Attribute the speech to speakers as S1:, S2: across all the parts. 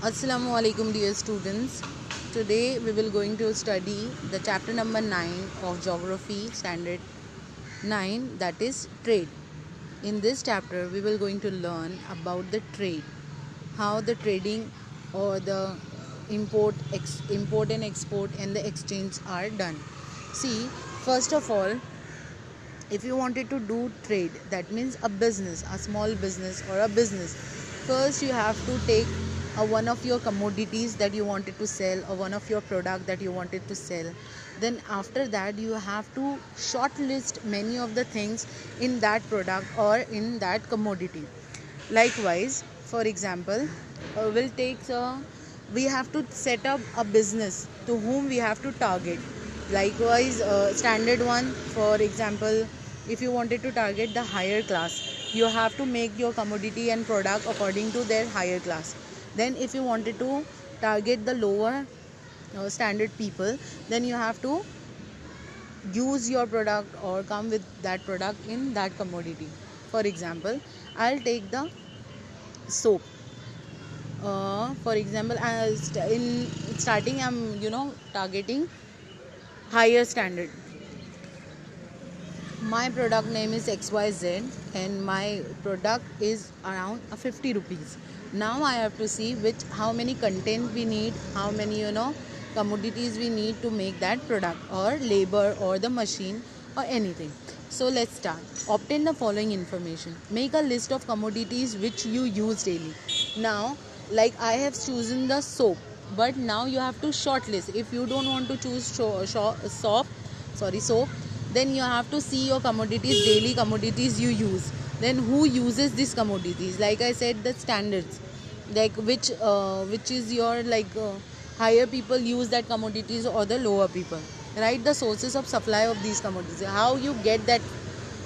S1: Assalamu alaikum dear students. Today we will going to study the chapter number 9 of Geography Standard 9, that is trade. In this chapter we will going to learn about the trade, how the trading or the import and export and the exchange are done. See, first of all, if you wanted to do trade, that means a business, a small business or a business, first you have to take one of your commodities that you wanted to sell or one of your product that you wanted to sell. Then after that you have to shortlist many of the things in that product or in that commodity. Likewise, for example, we'll take we have to set up a business to whom we have to target. Likewise, standard one, for example, if you wanted to target the higher class, you have to make your commodity and product according to their higher class. Then if you wanted to target the lower standard people, then you have to use your product or come with that product in that commodity. For example, I'll take the soap. For example, in starting I'm targeting higher standard. My product name is XYZ and my product is around 50 rupees. Now I have to see which how many content we need, how many commodities we need to make that product, or labor or the machine or anything. So let's start. Obtain the following information. Make a list of commodities which you use daily. Now, like I have chosen the soap, but now you have to shortlist. If you don't want to choose soap, then you have to see your commodities, daily commodities you use. Then who uses these commodities? Like I said, the standards, like which is your higher people use that commodities or the lower people. Write the sources of supply of these commodities, how you get that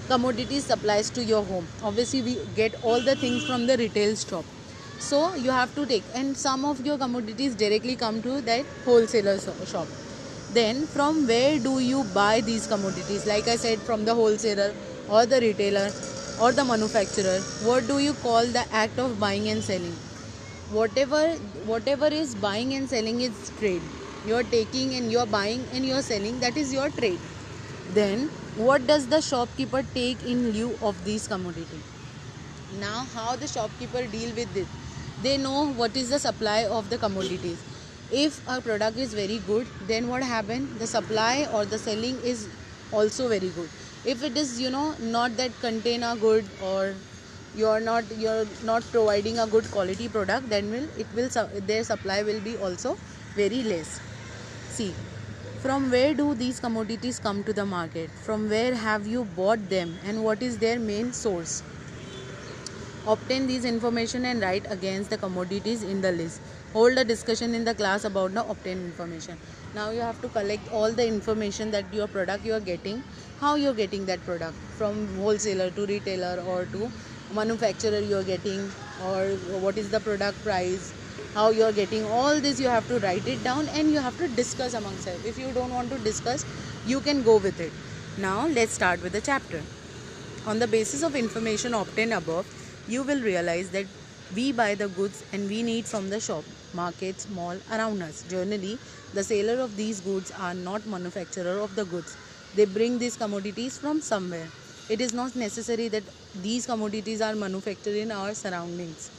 S1: commodities supplies to your home. Obviously we get all the things from the retail shop, so you have to take, and some of your commodities directly come to that wholesaler shop. Then from where do you buy these commodities? Like I said, from the wholesaler or the retailer or the manufacturer. What do you call the act of buying and selling? Whatever is buying and selling is trade. You're taking and you're buying and you're selling, that is your trade. Then what does the shopkeeper take in lieu of these commodities? Now how the shopkeeper deal with it? They know what is the supply of the commodities. If a product is very good, then what happen, the supply or the selling is also very good. If it is not that contain a good, or you're not providing a good quality product, then their supply will be also very less. See, from where do these commodities come to the market? From where have you bought them and what is their main source? Obtain these information and write against the commodities in the list. Hold a discussion in the class about the obtained information. Now you have to collect all the information that your product you are getting, how you are getting that product, from wholesaler to retailer or to manufacturer you are getting, or what is the product price, how you are getting. All this you have to write it down and you have to discuss amongst yourself. If you don't want to discuss, you can go with it. Now let's start with the chapter. On the basis of information obtained above, you will realize that we buy the goods and we need from the shop, markets, mall around us. Generally, the seller of these goods are not manufacturer of the goods. They bring these commodities from somewhere. It is not necessary that these commodities are manufactured in our surroundings.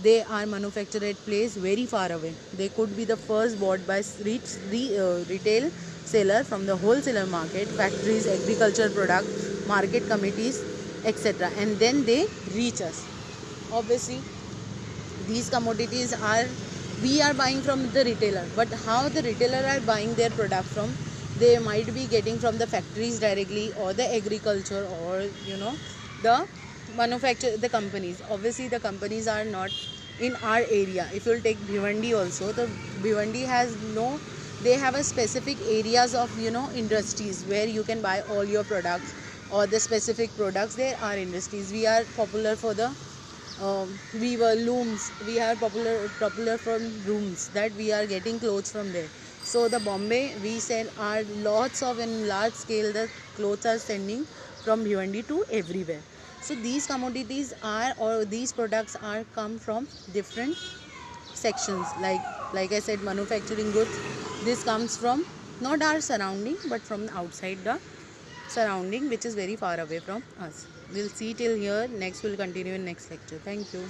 S1: They are manufactured at place very far away. They could be the first bought by retail seller from the wholesaler market, factories, agriculture product, market committees, etc. And then they reach us. Obviously, these commodities are we are buying from the retailer, but how the retailer are buying their product from? They might be getting from the factories directly, or the agriculture, or the manufacture, the companies. Obviously the companies are not in our area. If you'll take Bhiwandi also, the Bhiwandi has no, they have a specific areas of industries where you can buy all your products or the specific products. There are industries. We are popular for the weaver looms. We are popular from looms, that we are getting clothes from there. So the Bombay we sell are lots of, in large scale the clothes are sending from Bhiwandi to everywhere. So these commodities are, or these products are come from different sections. Like I said, manufacturing goods, this comes from not our surrounding but from outside the surrounding, which is very far away from us. We'll see till here. Next we'll continue in next lecture. Thank you.